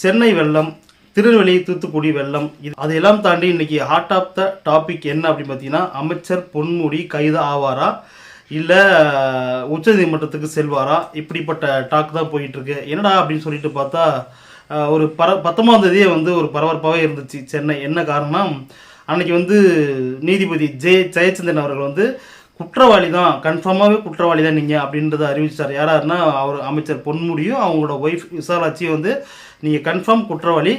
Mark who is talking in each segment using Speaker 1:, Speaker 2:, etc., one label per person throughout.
Speaker 1: சென்னை வெள்ளம், திருநெல்வேலி தூத்துக்குடி வெள்ளம், அதையெல்லாம் தாண்டி இன்னைக்கு ஹார்ட் ஆஃப் த டாபிக் என்ன அப்படின்னு பார்த்தீங்கன்னா, அமைச்சர் பொன்முடி கைது ஆவாரா இல்லை உச்சநீதிமன்றத்துக்கு செல்வாரா, இப்படிப்பட்ட டாக் தான் போயிட்டு இருக்கு. என்னடா அப்படின்னு சொல்லிட்டு பார்த்தா ஒரு 19ஆம் தேதியே ஒரு பரபரப்பாகவே இருந்துச்சு சென்னை. என்ன காரணம், அன்னைக்கு நீதிபதி ஜெயச்சந்திரன் அவர்கள் குற்றவாளி தான், கன்ஃபார்மாகவே குற்றவாளி தான் நீங்கள் அப்படின்றத அறிவிச்சார். யாராருன்னா அவர் அமைச்சர் பொன்முடியும் அவங்களோட ஒய்ஃப் விசாலாட்சியும் நீங்கள் கன்ஃபார்ம் குற்றவாளி,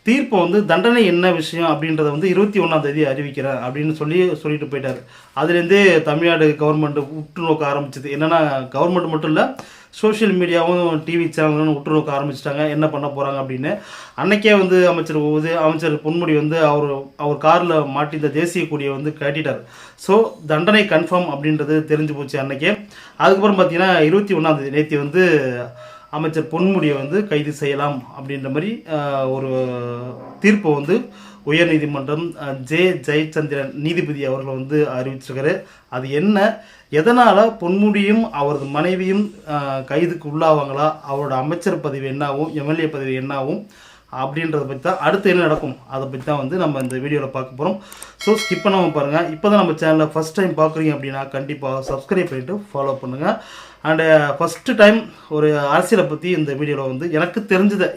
Speaker 1: தீர்ப்பை தண்டனை என்ன விஷயம் அப்படின்றத 21ஆம் தேதி அறிவிக்கிறேன் அப்படின்னு சொல்லிட்டு போயிட்டார். அதுலேருந்தே தமிழ்நாடு கவர்மெண்ட் உற்று நோக்க ஆரம்பிச்சது. என்னென்னா கவர்மெண்ட் மட்டும் இல்லை, சோஷியல் மீடியாவும் டிவி சேனலும் உற்று நோக்க ஆரம்பிச்சிட்டாங்க என்ன பண்ண போகிறாங்க அப்படின்னு. அன்னைக்கே அமைச்சர் பொன்முடி அவர் காரில் மாட்டியிருந்த தேசிய கொடியை கட்டிட்டார். ஸோ தண்டனை கன்ஃபார்ம் அப்படின்றது தெரிஞ்சு போச்சு அன்னைக்கே. அதுக்கப்புறம் பார்த்தீங்கன்னா 21ஆம் தேதி நேற்று அமைச்சர் பொன்முடியை கைது செய்யலாம் அப்படின்ற மாதிரி ஒரு தீர்ப்பை உயர்நீதிமன்றம் ஜெயச்சந்திரன் நீதிபதி அவர்கள் அறிவிச்சிருக்காரு. அது என்ன, எதனால் பொன்முடியும் அவரது மனைவியும் கைதுக்கு உள்ளாவாங்களா, அவரோட அமைச்சர் பதவி என்னாகும், எம்எல்ஏ பதவி என்னாகும் அப்படின்றத பற்றி தான், அடுத்து என்ன நடக்கும் அதை பற்றி தான் நம்ம இந்த வீடியோவில் பார்க்க போகிறோம். ஸோ ஸ்கிப் பண்ணாமல் பாருங்கள். இப்போ தான் நம்ம சேனலில் ஃபஸ்ட் டைம் பார்க்குறீங்க அப்படின்னா கண்டிப்பாக சப்ஸ்கிரைப் பண்ணிவிட்டு ஃபாலோ பண்ணுங்கள். அண்டு ஃபஸ்ட்டு டைம் ஒரு அரசியலை பற்றி இந்த வீடியோவில் எனக்கு தெரிஞ்சதை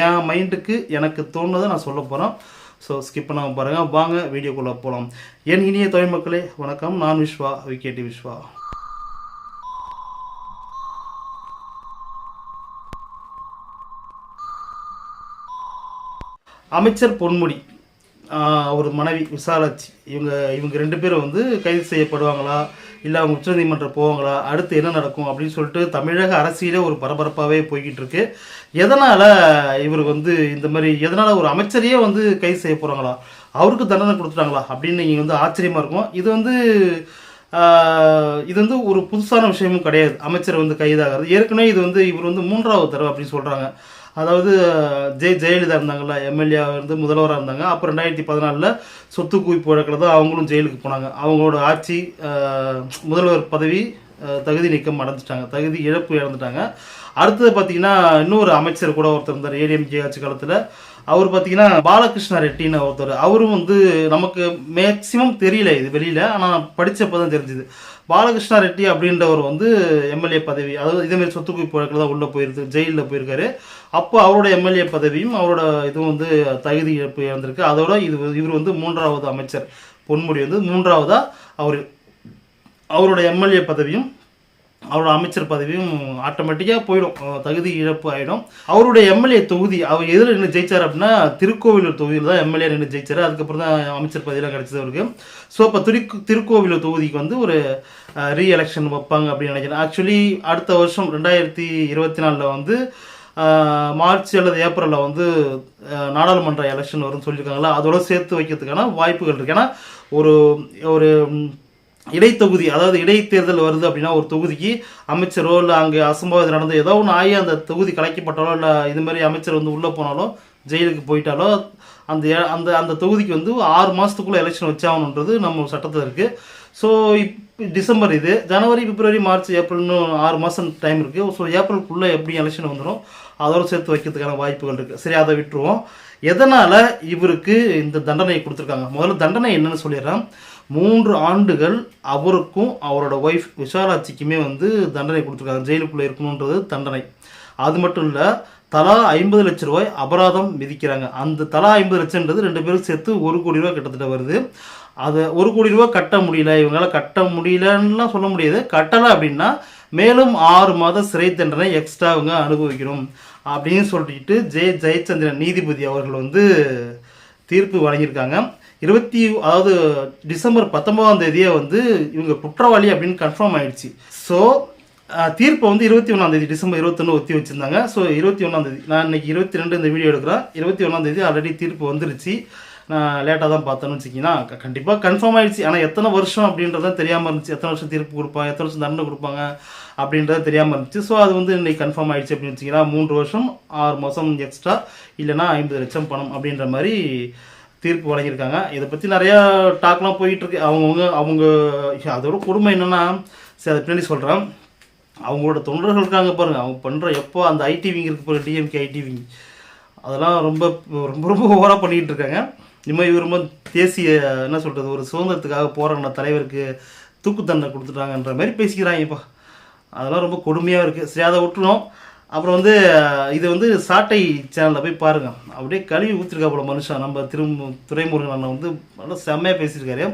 Speaker 1: என் மைண்டுக்கு எனக்கு தோணுதை நான் சொல்ல போகிறேன். ஸோ ஸ்கிப் பண்ணாமல் பாருங்கள். வாங்க வீடியோக்குள்ளே போகலாம். என் இனிய தமிழ் மக்களே வணக்கம். நான் விஸ்வா, விகேடி விஸ்வா. அமைச்சர் பொன்முடி, அவர் மனைவி விசாலாட்சி, இவங்க 2 பேரும் கைது செய்யப்படுவாங்களா இல்லை அவங்க உச்சநீதிமன்றம் போவாங்களா, அடுத்து என்ன நடக்கும் அப்படின்னு சொல்லிட்டு தமிழக அரசியலே ஒரு பரபரப்பாகவே போய்கிட்டு இருக்கு. எதனால் இவர் இந்த மாதிரி, எதனால் ஒரு அமைச்சரையே கைது செய்ய போகிறாங்களா, அவருக்கு தண்டனை கொடுத்துட்டாங்களா அப்படின்னு நீங்கள் ஆச்சரியமாக இருக்கும். இது ஒரு புதுசான விஷயமும் கிடையாது. அமைச்சர் கைதாகிறது ஏற்கனவே இவர் 3வது தடவை அப்படின்னு சொல்கிறாங்க. அதாவது ஜெயலலிதா இருந்தாங்கல்ல, எம்எல்ஏ முதல்வராக இருந்தாங்க. அப்புறம் 2014 சொத்து குவிப்பு வழக்கில் தான் அவங்களும் ஜெயிலுக்கு போனாங்க. அவங்களோட ஆட்சி முதல்வர் பதவி தகுதி நீக்கம் அடைஞ்சிட்டாங்க, தகுதி இழப்பு இழந்துட்டாங்க. அடுத்தது பார்த்தீங்கன்னா இன்னொரு அமைச்சர் கூட ஒருத்தர் இருந்தார் ஏடிஎம்கே ஆட்சி காலத்தில். அவர் பார்த்தீங்கன்னா பாலகிருஷ்ண ரெட்டின்னு ஒருத்தர். அவரும் நமக்கு மேக்சிமம் தெரியல இது வெளியில், ஆனால் படித்தப்போ தான் தெரிஞ்சுது. பாலகிருஷ்ண ரெட்டி அப்படின்றவர் எம்எல்ஏ பதவி, அதாவது இதேமாரி சொத்து குவிப்பு வழக்கில் தான் உள்ளே போயிருக்கு, ஜெயிலில் போயிருக்காரு. அப்போ அவரோட எம்எல்ஏ பதவியும் அவரோட இதுவும் தகுதி இழப்பு இழந்திருக்கு. அதோட இவர் 3வது அமைச்சர் பொன்முடி 3வதாக அவரோட எம்எல்ஏ பதவியும் அவரோட அமைச்சர் பதவியும் ஆட்டோமேட்டிக்காக போயிடும், தகுதி இழப்பு ஆகிடும். அவருடைய எம்எல்ஏ தொகுதி அவர் எதில் நின்று ஜெயிச்சார் அப்படின்னா திருக்கோவிலூர் தொகுதியில் தான் எம்எல்ஏ நின்று ஜெயிச்சார். அதுக்கப்புறம் தான் அமைச்சர் பதவியெலாம் கிடச்சது அவருக்கு. ஸோ அப்போ திருக்கோவிலூர் தொகுதிக்கு ஒரு ரீஎலெக்ஷன் வைப்பாங்க அப்படின்னு நினைக்கிறேன். ஆக்சுவலி அடுத்த வருஷம் 2024 மார்ச் அல்லது ஏப்ரலில் நாடாளுமன்ற எலெக்ஷன் வரும்னு சொல்லியிருக்காங்களா, அதோட சேர்த்து வைக்கிறதுக்கான வாய்ப்புகள் இருக்குது. ஏன்னா ஒரு இடைத்தொகுதி, அதாவது இடைத்தேர்தல் வருது அப்படின்னா ஒரு தொகுதிக்கு அமைச்சரோ இல்லை அங்கே அசம்பாவிதம் நடந்து ஏதோ ஒன்று ஆகி அந்த தொகுதி கலைக்கப்பட்டாலோ இல்லை இது மாதிரி அமைச்சர் உள்ளே போனாலோ ஜெயிலுக்கு போயிட்டாலோ அந்த அந்த தொகுதிக்கு 6 மாதத்துக்குள்ளே எலெக்ஷன் வச்சாகணுன்றது நம்ம சட்டத்தில் இருக்குது. ஸோ டிசம்பர், இது ஜனவரி, பிப்ரவரி, மார்ச், ஏப்ரல்னு 6 மாதம் டைம் இருக்குது. ஸோ ஏப்ரலுக்குள்ளே எப்படி எலெக்ஷன் வந்துடும், அதோடு சேர்த்து வைக்கிறதுக்கான வாய்ப்புகள் இருக்குது. சரி, அதை விட்டுருவோம். எதனால் இவருக்கு இந்த தண்டனையை கொடுத்துருக்காங்க, முதல்ல தண்டனை என்னன்னு சொல்லிடுறேன். 3 ஆண்டுகள் அவருக்கும் அவரோட ஒய்ஃப் விசாலாட்சிக்குமே தண்டனை கொடுத்துருக்காங்க, ஜெயிலுக்குள்ளே இருக்கணுன்றது தண்டனை. அது மட்டும் இல்லை, தலா 50 லட்ச ரூபாய் அபராதம் விதிக்கிறாங்க. அந்த தலா 50 லட்சம்ன்றது 2 பேருக்கு சேர்த்து 1 கோடி ரூபா கிட்டத்தட்ட வருது. அதை 1 கோடி ரூபா கட்ட முடியல, இவங்களால கட்ட முடியலன்னுலாம் சொல்ல முடியாது. கட்டலை அப்படின்னா மேலும் 6 மாத சிறை தண்டனை எக்ஸ்ட்ரா அவங்க அனுபவிக்கணும் அப்படின்னு சொல்லிட்டு ஜெயச்சந்திரன் நீதிபதி அவர்கள் தீர்ப்பு வழங்கியிருக்காங்க. அதாவது டிசம்பர் 19ஆம் தேதியே இவங்க குற்றவாளி அப்படின்னு கன்ஃபார்ம் ஆயிடுச்சு. ஸோ தீர்ப்பை 21ஆம் தேதி டிசம்பர் 21 ஒத்தி வச்சுருந்தாங்க. ஸோ 21ஆம் தேதி, நான் இன்னைக்கு 22 இந்த வீடியோ எடுக்கிறேன். 21ஆம் தேதி ஆல்ரெடி தீர்ப்பு வந்துருச்சு. நான் லேட்டாக தான் பார்த்தேன்னு வச்சுக்கிங்கன்னா கண்டிப்பாக கன்ஃபார்ம் ஆகிடுச்சு. ஆனால் எத்தனை வருஷம் அப்படின்றதான் தெரியாமல் இருந்துச்சு, எத்தனை வருஷம் தீர்ப்பு கொடுப்பாங்க, எத்தனை வருஷம் தண்டனை கொடுப்பாங்க அப்படின்றது தெரியாமல் இருந்துச்சு. ஸோ அது இன்னைக்கு கன்ஃபார்ம் ஆகிடுச்சு அப்படின்னு வச்சிங்கன்னா 3 வருஷம் 6 மாதம் எக்ஸ்ட்ரா, இல்லைனா 50 லட்சம் பணம் அப்படின்ற மாதிரி தீர்ப்பு வழங்கியிருக்காங்க. இதை பற்றி நிறையா டாக்லாம் போயிட்டுருக்கு. அவங்க அதோட கொடுமை என்னென்னா, சரி அதை பின்னாடி சொல்கிறேன். அவங்களோட தொண்டர்கள் இருக்காங்க பாருங்கள், அவங்க பண்ணுற எப்போ அந்த ஐடிவிங்க இருக்குது பாருங்கள், டிஎம்கே ஐடிவிங்க, அதெல்லாம் ரொம்ப ரொம்ப ரொம்ப ஓவராக பண்ணிக்கிட்டு இருக்காங்க. இனிமேல் இவர் ரொம்ப தேசிய என்ன சொல்கிறது, ஒரு சுதந்திரத்துக்காக போராடின தலைவருக்கு தூக்கு தண்டனை கொடுத்துட்டாங்கன்ற மாதிரி பேசிக்கிறாங்க. இப்போ அதெல்லாம் ரொம்ப கொடுமையாக இருக்குது. சரி, அதை விட்டுரும். அப்புறம் வந்து இது வந்து சாட்டை சேனலில் போய் பாருங்கள். அப்படியே கழுவி ஊற்றிருக்கா போல மனுஷன். நம்ம துரைமுருகன் அண்ணன் வந்து நல்லா செம்மையாக பேசியிருக்காரு.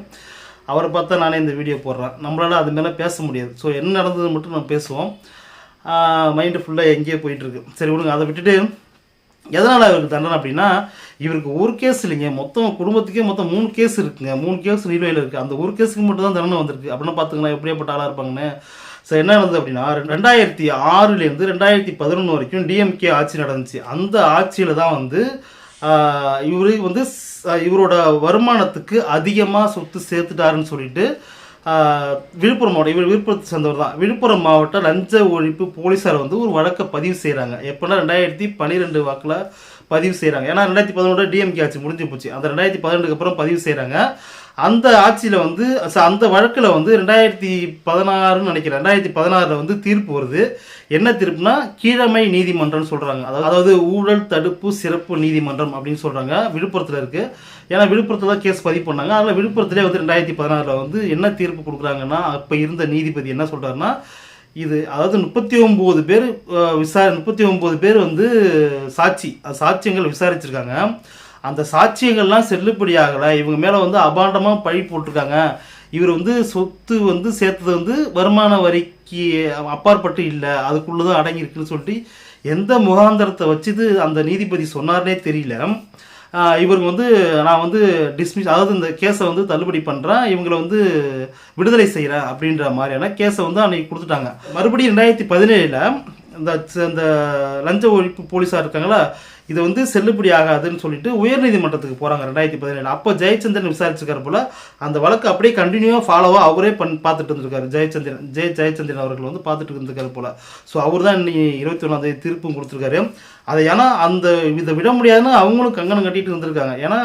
Speaker 1: அவரை பார்த்தா நானே இந்த வீடியோ போடுறேன். நம்மளால் அது மேலே பேச முடியாது. ஸோ என்ன நடந்தது மட்டும் நம்ம பேசுவோம். மைண்டு ஃபுல்லாக எங்கேயோ போயிட்டுருக்கு. சரி விடுங்க, அதை விட்டுட்டு எதனால் அவருக்கு தண்டனை அப்படின்னா, இவருக்கு ஒரு கேஸ் இல்லைங்க, மொத்தம் குடும்பத்துக்கே மொத்தம் 3 கேஸ் இருக்குங்க. 3 கேஸ் நிலுவையில் இருக்குது. அந்த ஒரு கேஸுக்கு மட்டும் தான் தண்டனை வந்திருக்கு. அப்படின்னா பார்த்துக்கலாம் எப்படியாப்பட்ட ஆளாக இருப்பாங்கன்னு. ஸோ என்ன நடந்தது அப்படின்னா, 2006லேருந்து 2011 வரைக்கும் டிஎம்கே ஆட்சி நடந்துச்சு. அந்த ஆட்சியில் தான் வந்து இவருக்கு வந்து இவரோட வருமானத்துக்கு அதிகமாக சொத்து சேர்த்துட்டாருன்னு சொல்லிட்டு விழுப்புரம் மாவட்டம், இவர் விழுப்புரத்தை சேர்ந்தவர் தான், விழுப்புரம் மாவட்ட லஞ்ச ஒழிப்பு போலீஸார் வந்து ஒரு வழக்கை பதிவு செய்கிறாங்க. எப்போனா 2012 வாக்கில் பதிவு செய்கிறாங்க. ஏன்னா 2011 டிஎம்கே ஆட்சி முடிஞ்சு போச்சு. அந்த 2012க்கு அப்புறம் பதிவு செய்கிறாங்க. அந்த ஆட்சியில் வந்து அந்த வழக்கில் வந்து 2016 நினைக்கிறேன், 2016 வந்து தீர்ப்பு வருது. என்ன தீர்ப்புனா கீழமை நீதிமன்றம்னு சொல்கிறாங்க. அதாவது ஊழல் தடுப்பு சிறப்பு நீதிமன்றம் அப்படின்னு சொல்கிறாங்க. விழுப்புரத்தில் இருக்குது. ஏன்னா விழுப்புரத்தில் தான் கேஸ் பதிவு பண்ணாங்க. அதில் விழுப்புரத்துலேயே வந்து 2016 வந்து என்ன தீர்ப்பு கொடுக்குறாங்கன்னா, அப்போ இருந்த நீதிபதி என்ன சொல்கிறாருன்னா, இது அதாவது 39 பேர் 39 பேர் வந்து சாட்சியங்கள் விசாரிச்சிருக்காங்க. அந்த சாட்சியங்கள்லாம் செல்லுபடியாகலை. இவங்க மேலே வந்து அபாண்டமாக பழி போட்டிருக்காங்க. இவர் வந்து சொத்து வந்து சேர்த்தது வந்து வருமான வரிக்கு அப்பாற்பட்டு இல்லை, அதுக்குள்ளே தான் அடங்கியிருக்குன்னு சொல்லிட்டு எந்த முகாந்திரத்தை வச்சுது அந்த நீதிபதி சொன்னார்னே தெரியல. இவருக்கு வந்து நான் வந்து டிஸ்மிஸ், அதாவது இந்த கேஸை வந்து தள்ளுபடி பண்ணுறேன், இவங்களை வந்து விடுதலை செய்கிறேன் அப்படின்ற மாதிரியான கேஸை வந்து அன்றைக்கி கொடுத்துட்டாங்க. மறுபடியும் 2017 இந்த லஞ்ச ஒழிப்பு போலீஸாக இருக்காங்களா, இது வந்து செல்லுபடி ஆகாதுன்னு சொல்லிட்டு உயர்நீதிமன்றத்துக்கு போகிறாங்க 2017. அப்போ ஜெயச்சந்திரன் விசாரிச்சுக்கார் போல். அந்த வழக்கு அப்படியே கண்டினியூவாக ஃபாலோவாக அவரே பார்த்துட்டு இருந்திருக்காரு. ஜெயச்சந்திரன் அவர்கள் வந்து பார்த்துட்டு இருந்திருக்காரு போல். ஸோ அவர் தான் இன்னைக்கு 21ஆம் தீர்ப்பும் கொடுத்துருக்காரு. அதை ஏன்னா அந்த இதை விட முடியாதுன்னு அவங்களும் கங்கணம் கட்டிட்டு இருந்திருக்காங்க. ஏன்னா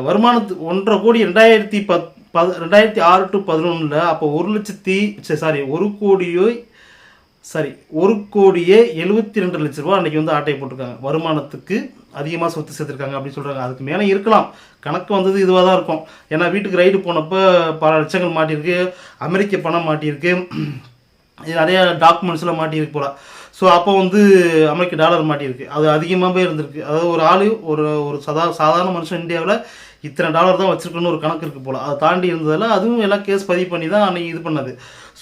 Speaker 1: வருமானத்து 1.5 கோடி 2006 to 2011 அப்போ 1,72,00,000 ரூபா அன்றைக்கி வந்து ஆட்டையை போட்டிருக்காங்க. வருமானத்துக்கு அதிகமாக சொத்து சேர்த்துருக்காங்க அப்படின்னு சொல்கிறாங்க. அதுக்கு மேலே இருக்கலாம். கணக்கு வந்தது இதுவாக தான் இருக்கும். ஏன்னா வீட்டுக்கு ரைடு போனப்போ பல லட்சங்கள் மாட்டியிருக்கு, அமெரிக்க பணம் மாட்டியிருக்கு, நிறைய டாக்குமெண்ட்ஸ்லாம் மாட்டியிருக்கு போல். ஸோ அப்போ வந்து அமெரிக்க டாலர் மாட்டியிருக்கு. அது அதிகமாகவே இருந்திருக்கு. அதாவது ஒரு ஆள் ஒரு சாதாரண மனுஷன் இந்தியாவில் இத்தனை டாலர் தான் வச்சுருக்கணும்னு ஒரு கணக்கு இருக்குது போல். அதை தாண்டி இருந்ததில் அதுவும் எல்லாம் கேஸ் பதிவு பண்ணி தான் அன்றைக்கி இது பண்ணது.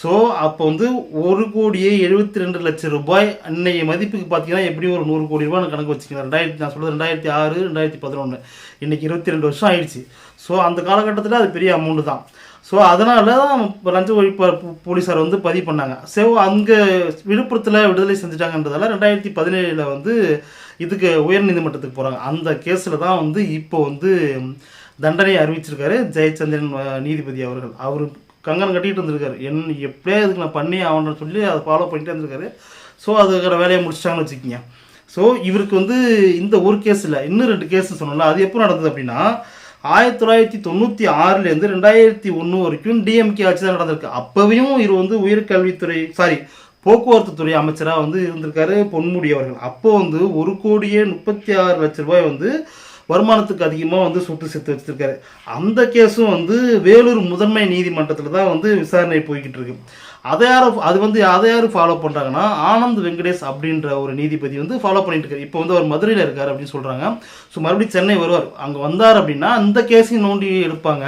Speaker 1: ஸோ அப்போ வந்து 1,72,00,000 ரூபாய் அன்னைய மதிப்புக்கு பார்த்தீங்கன்னா எப்படியும் ஒரு 100 கோடி ரூபாய் கணக்கு வச்சுக்கலாம். நான் சொல்கிறது 2006 2011 இன்றைக்கி 22 வருஷம் ஆயிடுச்சு. ஸோ அந்த காலகட்டத்தில் அது பெரிய அமௌண்ட்டு தான். ஸோ அதனால தான் லஞ்ச ஒழிப்பு போலீஸார் வந்து பதிவு பண்ணாங்க. ஸோ அங்கே விழுப்புரத்தில் விடுதலை செஞ்சுட்டாங்கன்றதால 2017 வந்து இதுக்கு உயர்நீதிமன்றத்துக்கு போகிறாங்க. அந்த கேஸில் தான் வந்து இப்போ வந்து தண்டனை அறிவிச்சிருக்காரு ஜெயச்சந்திரன் நீதிபதி அவர்கள். அவர் கங்கணம் கட்டிகிட்டு இருந்திருக்காரு. எப்படியே இதுக்கு நான் பண்ணி ஆகணும்னு சொல்லி அதை ஃபாலோ பண்ணிகிட்டே இருந்திருக்காரு. ஸோ அதுக்கிற வேலையை முடிச்சிட்டாங்கன்னு வச்சுக்கிங்க. ஸோ இவருக்கு வந்து இந்த ஒரு கேஸ் இல்லை, இன்னும் 2 கேஸ் சொன்னோம்ல, அது எப்போ நடந்தது அப்படின்னா 1996லேருந்து 2001 வரைக்கும் டிஎம்கே ஆட்சி தான் நடந்திருக்கு. அப்போவையும் இவர் வந்து உயர்கல்வித்துறை போக்குவரத்து துறை அமைச்சராக வந்து இருந்திருக்காரு பொன்முடி அவர்கள். அப்போ வந்து 1,36,00,000 ரூபாய் வந்து வருமானத்துக்கு அதிகமாக வந்து சொத்து சேர்த்து வச்சுருக்காரு. அந்த கேஸும் வந்து வேலூர் முதன்மை நீதிமன்றத்தில் தான் வந்து விசாரணை போய்கிட்டு இருக்கு. அதை யாரும் ஃபாலோ பண்ணுறாங்கன்னா ஆனந்த் வெங்கடேஷ் அப்படின்ற ஒரு நீதிபதி வந்து ஃபாலோ பண்ணிட்டு இருக்காரு. இப்போ வந்து அவர் மதுரையில் இருக்கார் அப்படின்னு சொல்கிறாங்க. ஸோ மறுபடியும் சென்னை வருவார். அங்கே வந்தார் அப்படின்னா அந்த கேஸையும் நோண்டி எடுப்பாங்க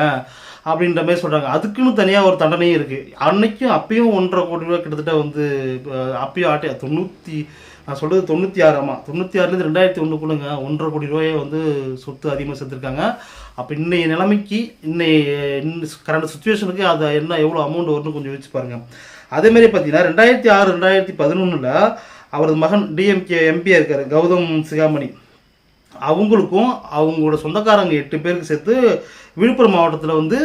Speaker 1: அப்படின்ற மாதிரி சொல்கிறாங்க. அதுக்குன்னு தனியாக ஒரு தண்டனையும் இருக்குது. அப்பயும் 1.5 கோடி ரூபா கிட்டத்தட்ட வந்து அப்பயும் ஆட்டை 96லேருந்து 2001 1.5 கோடி ரூபாயை வந்து சொத்து அதிகமாக சேர்த்துருக்காங்க. அப்போ இன்னைய நிலைமைக்கு கரண்ட் சுச்சுவேஷனுக்கு அதை எவ்வளோ அமௌண்ட் வரும்னு கொஞ்சம் யோசிச்சு பாருங்கள். அதேமாரி பார்த்தீங்கன்னா 2006 2011 அவரது மகன் டிஎம்கே எம்பியாக இருக்கார் கௌதம் சிகாமணி. அவங்களுக்கும் அவங்களோட சொந்தக்காரங்க 8 பேருக்கு சேர்த்து விழுப்புரம் மாவட்டத்தில் வந்து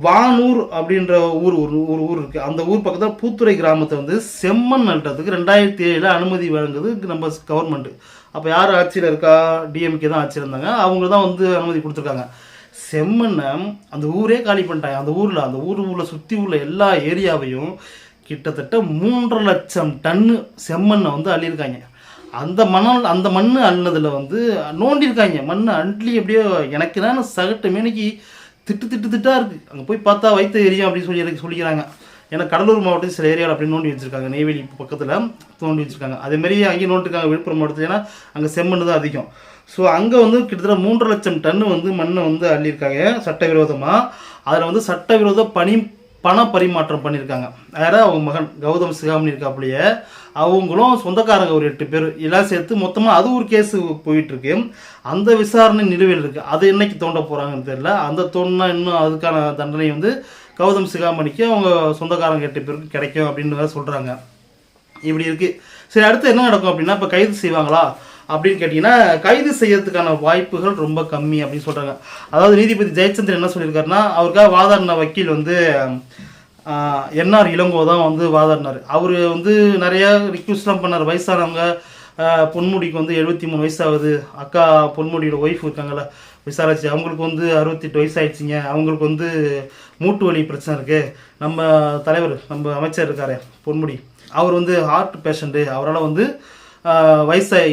Speaker 1: வானூர் அப்படின்ற ஊர் இருக்குது. அந்த ஊர் பக்கத்தில் பூத்துறை கிராமத்தை வந்து செம்மண் நட்டுறதுக்கு 2007 அனுமதி வழங்குது நம்ம கவர்மெண்ட்டு. அப்போ யார் ஆட்சியில் இருக்கா? டிஎம்கே தான் ஆட்சியில் இருந்தாங்க. அவங்க தான் வந்து அனுமதி கொடுத்துருக்காங்க. செம்மண்ணை அந்த ஊரே காலி பண்ணிட்டாங்க. அந்த ஊரில் சுற்றி உள்ள எல்லா ஏரியாவையும் கிட்டத்தட்ட 3,00,000 டன்னு செம்மண்ணை வந்து அள்ளியிருக்காங்க. அந்த மண் அள்ளினதில் வந்து நோண்டியிருக்காங்க. மண் அள்ளி எப்படியோ எனக்கு தான் சகட்டு மேனிக்கு திட்டாக இருக்குது. அங்கே போய் பார்த்தா வயிற்று எரியும் அப்படின்னு சொல்லிக்கிறாங்க. ஏன்னா கடலூர் மாவட்டத்தில் சில ஏரியாவில் அப்படி நோண்டி வச்சுருக்காங்க. நெய்வேலி பக்கத்தில் நோண்டி வச்சுருக்காங்க. அதேமாரி அங்கேயும் நோண்டிருக்காங்க விழுப்புரம் மாவட்டத்தில். ஏன்னா அங்கே செம்மண் தான் அதிகம். ஸோ அங்கே வந்து கிட்டத்தட்ட 3.5 லட்சம் டன்னு வந்து மண்ணை வந்து அள்ளியிருக்காங்க சட்டவிரோதமாக. அதில் வந்து சட்டவிரோத பண பரிமாற்றம் பண்ணியிருக்காங்க. வேறு அவங்க மகன் கௌதம் சிகாமணி இருக்காப்புலையே அவங்களும் சொந்தக்காரங்க ஒரு 8 பேர் எல்லாம் சேர்த்து மொத்தமாக அது ஒரு கேஸு போயிட்டுருக்கு. அந்த விசாரணை நிலுவையில் இருக்குது. அது என்னைக்கு தோண்ட போகிறாங்கன்னு தெரியல. அந்த தோணுனா இன்னும் அதுக்கான தண்டனை வந்து கௌதம் சிகாமணிக்கு அவங்க சொந்தக்காரங்க 8 பேருக்கு கிடைக்கும் அப்படின்னு வேறு சொல்கிறாங்க. இப்படி இருக்குது. சரி, அடுத்து என்ன நடக்கும் அப்படின்னா, இப்போ கைது செய்வாங்களா அப்படின்னு கேட்டிங்கன்னா, கைது செய்யறதுக்கான வாய்ப்புகள் ரொம்ப கம்மி அப்படின்னு சொல்கிறாங்க. அதாவது நீதிபதி ஜெயச்சந்திரன் என்ன சொல்லியிருக்காருன்னா, அவருக்காக வாதாடின வக்கீல் வந்து என்ஆர் இளங்கோ தான் வந்து வாதாடினார். அவர் வந்து நிறையா ரிக்வெஸ்ட்லாம் பண்ணார். வயசானவங்க, பொன்முடிக்கு வந்து 73 வயசாகுது, அக்கா பொன்முடியோட ஒய்ஃப் இருக்காங்கள்ல விசாராட்சி, அவங்களுக்கு வந்து 68 வயசாகிடுச்சிங்க, அவங்களுக்கு வந்து மூட்டு வலி பிரச்சனை இருக்குது, நம்ம தலைவர் நம்ம அமைச்சர் இருக்கார் பொன்முடி, அவர் வந்து ஹார்ட் பேஷண்ட்டு, அவரால் வந்து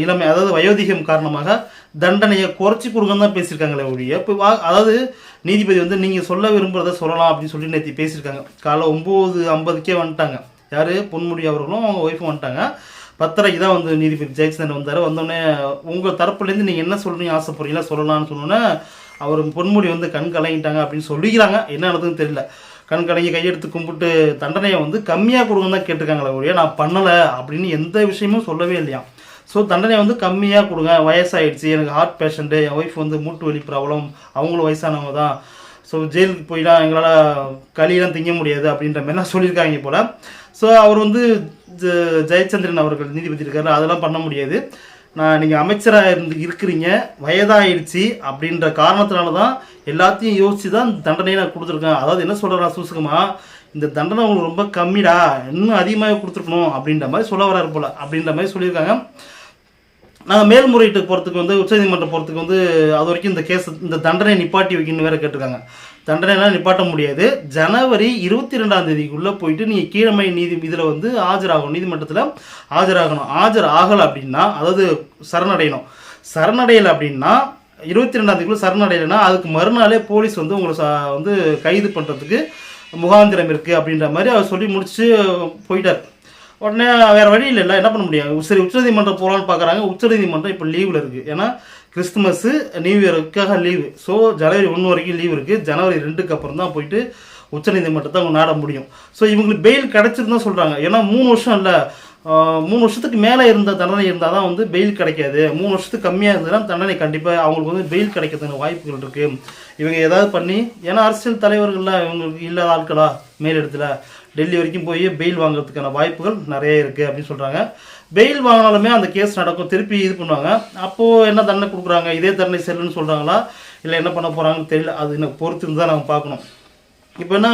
Speaker 1: இளமை அதாவது வயோதிகம் காரணமாக தண்டனையை குறைச்சி கொடுங்கன்னு தான் பேசியிருக்காங்களே ஒழிய இப்போ அதாவது நீதிபதி வந்து நீங்கள் சொல்ல விரும்புகிறத சொல்லலாம் அப்படின்னு சொல்லி நேற்று பேசியிருக்காங்க. காலைல 9:50 வந்துட்டாங்க. யார் பொன்முடி அவர்களும் அவங்க ஒய்ஃபும் வந்துட்டாங்க. 10:30 தான் வந்து நீதிபதி ஜெயச்சந்திரன் வந்தார். வந்தோடனே உங்கள் தரப்புலேருந்து நீங்கள் என்ன சொல்கிறீங்க ஆசைப்படுறீங்களா சொல்லலாம்னு சொன்னோன்னே அவர் பொன்முடி வந்து கண் கலங்கிட்டாங்க அப்படின்னு சொல்லிக்கிறாங்க. என்ன நடந்ததுன்னு தெரியல. கண் கலங்கி கையெடுத்து கும்பிட்டு தண்டனையை வந்து கம்மியாக கொடுங்கன்னு தான் கேட்டிருக்காங்களே ஒழிய நான் பண்ணலை அப்படின்னு எந்த விஷயமும் சொல்லவே இல்லையா. ஸோ தண்டனை வந்து கம்மியாக கொடுங்க, வயசாகிடுச்சு, எனக்கு ஹார்ட் பேஷண்ட்டு, என் ஒய்ஃப் வந்து மூட்டு வலி ப்ராப்ளம், அவங்களும் வயசானவங்க தான், ஸோ ஜெயிலுக்கு போய்லாம் எங்களால் களியெல்லாம் திங்க முடியாது அப்படின்ற மாதிரிலாம் சொல்லியிருக்காங்க போல். ஸோ அவர் வந்து ஜெயச்சந்திரன் அவர்கள் நீதிபதி இருக்காரு, அதெல்லாம் பண்ண முடியாது, நீங்கள் அமைச்சராக இருக்கிறீங்க, வயதாகிடுச்சு அப்படின்ற காரணத்தினால தான் எல்லாத்தையும் யோசித்து தான் தண்டனையை நான் கொடுத்துருக்கேன். அதாவது என்ன சொல்கிறேன் சூசகமாக, இந்த தண்டனை உங்களுக்கு ரொம்ப கம்மிடா, இன்னும் அதிகமாக கொடுத்துருக்கணும் அப்படின்ற மாதிரி சொல்ல வராரு போல் அப்படின்ற மாதிரி சொல்லியிருக்காங்க. நாங்கள் மேல்முறையீட்டுக்கு போகிறதுக்கு வந்து உச்சநீதிமன்றம் போகிறதுக்கு வந்து அது வரைக்கும் இந்த தண்டனை நிப்பாட்டி வைக்கணும்னு வேறு கேட்டிருக்காங்க. தண்டனைலாம் நிப்பாட்ட முடியாது. ஜனவரி 22ஆம் தேதிக்குள்ளே போயிட்டு நீங்கள் கீழமை இதில் வந்து ஆஜராகணும், நீதிமன்றத்தில் ஆஜராகணும். ஆஜர் ஆகலை அப்படின்னா, அதாவது சரணடையலை அப்படின்னா 22ஆம் தேதிக்குள்ளே சரணடையலைன்னா அதுக்கு மறுநாளே போலீஸ் வந்து உங்களை வந்து கைது பண்ணுறதுக்கு முகாந்திரம் இருக்குது அப்படின்ற மாதிரி அவர் சொல்லி முடிச்சு போயிட்டார். உடனே வேறு வழி இல்லைல்ல, என்ன பண்ண முடியும், சரி உச்சநீதிமன்றம் போகலான்னு பார்க்குறாங்க. உச்சநீதிமன்றம் இப்போ லீவில் இருக்குது. ஏன்னா கிறிஸ்துமஸ்ஸு நியூ இயருக்காக லீவு. ஸோ ஜனவரி 1 வரைக்கும் லீவ் இருக்குது. ஜனவரி 2க்கு அப்புறம் தான் போயிட்டு உச்சநீதிமன்றத்தை அவங்க நாட முடியும். ஸோ இவங்களுக்கு பெயில் கிடச்சிருன்னு தான் சொல்கிறாங்க. ஏன்னா 3 வருஷம் இல்லை, 3 வருஷத்துக்கு மேலே இருந்த தண்டனை இருந்தால் தான் வந்து பெயில் கிடைக்காது. 3 வருஷத்துக்கு கம்மியாக இருந்ததுன்னா தண்டனை கண்டிப்பாக அவங்களுக்கு வந்து பெயில் கிடைக்கிறதுக்கான வாய்ப்புகள் இருக்குது. இவங்க ஏதாவது பண்ணி, ஏன்னா அரசியல் தலைவர்கள்லாம் இவங்களுக்கு இல்லாத ஆட்களா மேலிடத்தில் டெல்லி வரைக்கும் போய் பெயில் வாங்குறதுக்கான வாய்ப்புகள் நிறைய இருக்குது அப்படின்னு சொல்கிறாங்க. பெயில் வாங்கினாலுமே அந்த கேஸ் நடக்கும், திருப்பி இது பண்ணுவாங்க. அப்போது என்ன தண்டனை கொடுக்குறாங்க, இதே தண்டனை செல்லுன்னு சொல்கிறாங்களா இல்லை என்ன பண்ண போகிறாங்கன்னு தெரியல. அது எனக்கு பொறுத்து தான் நாங்கள் பார்க்கணும். இப்போ என்ன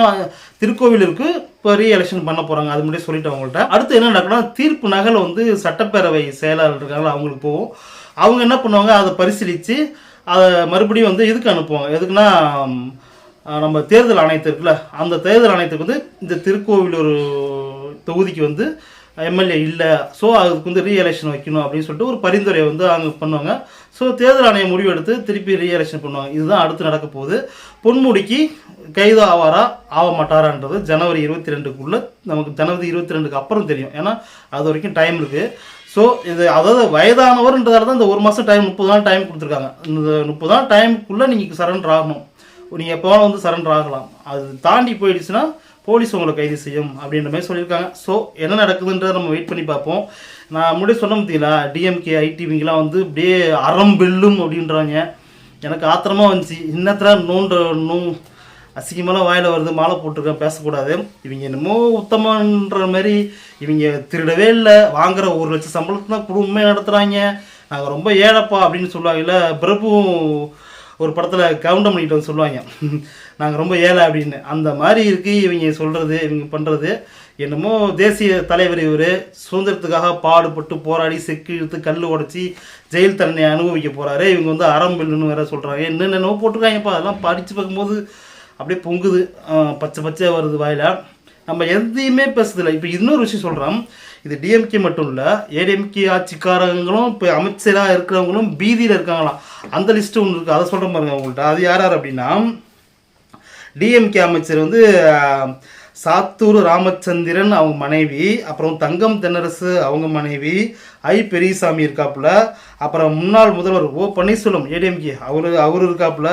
Speaker 1: திருக்கோவிலூருக்கு இப்போ ரீஎலெக்ஷன் பண்ண போகிறாங்க, அது முன்னாடியே சொல்லிட்டு அவங்கள்ட்ட. அடுத்து என்ன நடக்குன்னா, தீர்ப்பு நகல் வந்து சட்டப்பேரவை செயலாளர் இருக்காங்களா அவங்களுக்கு போகும். அவங்க என்ன பண்ணுவாங்க, அதை பரிசீலித்து அதை மறுபடியும் வந்து இதுக்கு அனுப்புவாங்க. எதுக்குன்னா நம்ம தேர்தல் ஆணையத்து இருக்குல்ல, அந்த தேர்தல் ஆணையத்துக்கு வந்து இந்த திருக்கோவிலூர் தொகுதிக்கு வந்து எம்எல்ஏ இல்லை, ஸோ அதுக்கு வந்து ரீஎலெக்ஷன் வைக்கணும் அப்படின்னு சொல்லிட்டு ஒரு பரிந்துரை வந்து அவங்க பண்ணுவாங்க. ஸோ தேர்தல் ஆணையம் முடிவு எடுத்து திருப்பி ரீஎலெக்ஷன் பண்ணுவாங்க. இதுதான் அடுத்து நடக்க போகுது. பொன்முடிக்கு கைது ஆவாரா ஆக மாட்டாரான்றது ஜனவரி 22க்குள்ளே நமக்கு ஜனவரி 22க்கு அப்புறம் தெரியும். ஏன்னா அது வரைக்கும் டைம் இருக்குது. ஸோ இது அதாவது வயதானவர்ன்றதால தான் இந்த 1 மாதம் டைம் 30 நாள் டைம் கொடுத்துருக்காங்க. இந்த 30 நாள் டைமுக்குள்ளே நீங்கள் சரண்டர் ஆகணும். நீங்கள் எப்போ வந்து சரண்டர் ஆகலாம். அது தாண்டி போயிடுச்சுன்னா போலீஸ் உங்களை கைது செய்யும் அப்படின்ற மாதிரி சொல்லியிருக்காங்க. ஸோ என்ன நடக்குதுன்றதை நம்ம வெயிட் பண்ணி பார்ப்போம். நான் முன்னாடி சொன்ன பார்த்தீங்களா, டிஎம்கே ஐடிவிங்கெலாம் வந்து அப்படியே அறம்பெல்லும் அப்படின்றாங்க. எனக்கு ஆத்திரமாக வந்துச்சு. இன்னத்தில் அசிங்கமெல்லாம் வாயில் வருது, மாலை போட்டிருக்கேன், பேசக்கூடாது. இவங்க என்னமோ உத்தமன்ற மாதிரி இவங்க திருடவே இல்லை, வாங்குகிற 1 லட்சம் சம்பளத்தை தான் குடும்பமே நடத்துகிறாங்க, நாங்கள் ரொம்ப ஏழைப்பா அப்படின்னு சொல்லுவாங்கல்ல. பிரபு ஒரு படத்தில் கவுண்டம் பண்ணிட்டு வந்து சொல்லுவாங்க நாங்கள் ரொம்ப ஏழை அப்படின்னு. அந்த மாதிரி இருக்குது இவங்க சொல்கிறது, இவங்க பண்ணுறது. என்னமோ தேசிய தலைவர் இவர் சுதந்திரத்துக்காக பாடுபட்டு போராடி செக்கு இழுத்து கல் உடச்சி ஜெயில் தண்டனை அனுபவிக்க போகிறாரு. இவங்க வந்து அறம்பில்லுன்னு வேற சொல்கிறாங்க. என்னென்னவோ போட்டிருக்காங்கப்பா. அதெல்லாம் படித்து பார்க்கும்போது அப்படியே பொங்குது, பச்சை பச்சையாக வருது வாயில். நம்ம எதையுமே பேசுறதில்லை. இப்போ இன்னொரு விஷயம் சொல்கிறோம், இது டிஎம்கே மட்டும் இல்லை, ஏடிஎம்கே ஆட்சிக்காரங்களும் இப்போ அமைச்சராக இருக்கிறவங்களும் பீதியில் இருக்காங்களாம். அந்த லிஸ்ட்டு ஒன்று இருக்குது, அதை சொல்கிறேன் பாருங்க உங்கள்கிட்ட. அது யார் யார் அப்படின்னா, டிஎம்கே அமைச்சர் வந்து சாத்தூர் ராமச்சந்திரன் அவங்க மனைவி, அப்புறம் தங்கம் தென்னரசு அவங்க மனைவி, பெரியசாமி இருக்காப்புல, அப்புறம் முன்னாள் முதல்வர் பன்னீர்செல்வம் ஏடிஎம்கே அவரு இருக்காப்புல,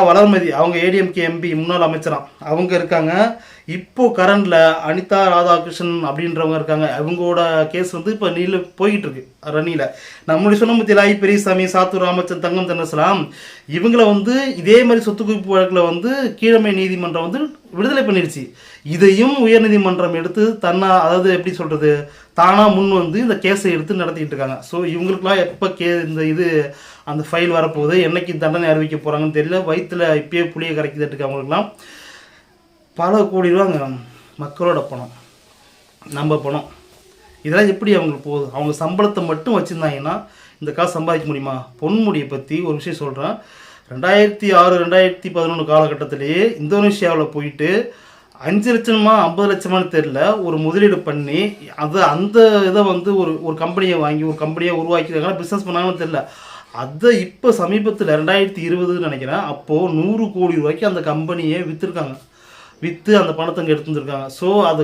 Speaker 1: வளர்மதி அவங்க ஏடிஎம்கே எம்பி முன்னாள் அமைச்சராம் அவங்க இருக்காங்க. இப்போ கரண்டில் அனிதா ராதாகிருஷ்ணன் அப்படின்றவங்க இருக்காங்க. அவங்களோட கேஸ் வந்து இப்போ போய்கிட்டு இருக்கு ரன்னியில். நம்மளுடைய சொன்ன மத்தியில் பெரியசாமி, சாத்தூர் ராமச்சந்திரன், தங்கம் தென்னரசலாம் இவங்கள வந்து இதே மாதிரி சொத்து குவிப்பு வழக்கில் வந்து கீழமை நீதிமன்றம் வந்து விடுதலை பண்ணிடுச்சு. இதையும் உயர்நீதிமன்றம் எடுத்து அதாவது எப்படி சொல்கிறது, தானாக முன் வந்து இந்த கேஸை எடுத்து நடத்திக்கிட்டு இருக்காங்க. ஸோ இவங்களுக்குலாம் எப்போ இந்த அந்த ஃபைல் வரப்போகுது, என்னைக்கு தண்டனை அறிவிக்க போகிறாங்கன்னு தெரியல. வயிற்றில் இப்பயே புளியை கரைக்கிட்டு இருக்கு அவங்களுக்குலாம். பல கோடி ரூபாங்க மக்களோட பணம், நம்ம பணம். இதெல்லாம் எப்படி அவங்களுக்கு போகுது? அவங்க சம்பளத்தை மட்டும் வச்சுருந்தாங்கன்னா இந்த காசு சம்பாதிக்க முடியுமா? பொன்முடியை பற்றி ஒரு விஷயம் சொல்கிறேன். 2006 2011 காலகட்டத்திலேயே இந்தோனேஷியாவில் போயிட்டு 5 லட்சமா 50 லட்சமானு தெரில ஒரு முதலீடு பண்ணி அந்த இதை வந்து ஒரு கம்பெனியை வாங்கி ஒரு கம்பெனியை உருவாக்கிட்டாங்கன்னா பிஸ்னஸ் பண்ணாங்கன்னு தெரில. அதை இப்போ சமீபத்தில் 2020 நினைக்கிறேன், அப்போது 100 கோடி ரூபாய்க்கு அந்த கம்பெனியை விற்று அந்த பணத்தை அங்கே எடுத்து வந்துருக்காங்க. ஸோ அது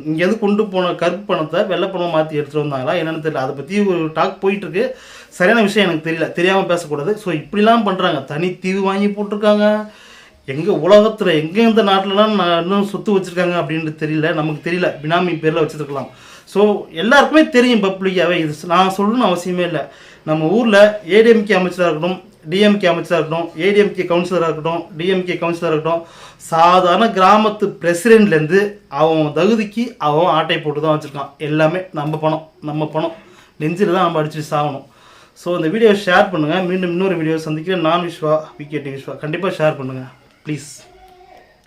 Speaker 1: இங்கேருந்து கொண்டு போன கருப்பு பணத்தை வெள்ளை பணமாக மாற்றி எடுத்துகிட்டு வந்தாங்களா என்னென்னு தெரியல. அதை பற்றி ஒரு டாக் போயிட்டுருக்கு. சரியான விஷயம் எனக்கு தெரியல, தெரியாமல் பேசக்கூடாது. ஸோ இப்படிலாம் பண்ணுறாங்க. தனித்தீவு வாங்கி போட்டிருக்காங்க. எங்கே உலகத்தில் எங்கே இந்த நாட்டிலலாம் இன்னும் சொத்து வச்சுருக்காங்க அப்படின்ட்டு தெரியல, நமக்கு தெரியல. பினாமி பேரில் வச்சுருக்கலாம். ஸோ எல்லாருக்குமே தெரியும் பப்ளிக்காகவே. இது நான் சொல்லணும்னு அவசியமே இல்லை. நம்ம ஊரில் ஏடிஎம்கே அமைச்சராக இருக்கட்டும், டிஎம்கே அமைச்சராக இருக்கட்டும், ஏடிஎம்கே கவுன்சிலராக இருக்கட்டும், டிஎம்கே கவுன்சிலராக இருக்கட்டும், சாதாரண கிராமத்து பிரசிடென்ட்லேருந்து அவன் தகுதிக்கு அவன் ஆட்டை போட்டு தான் வச்சுருக்கான். எல்லாமே நம்ம பணம் நெஞ்சில் தான் நம்ம அடிச்சுட்டு சாகணும். ஸோ இந்த வீடியோவை ஷேர் பண்ணுங்கள். மீண்டும் இன்னொரு வீடியோ சந்திக்கிறேன். நான் விஸ்வா, விகேடி விஸ்வா. கண்டிப்பாக ஷேர் பண்ணுங்கள் ப்ளீஸ்.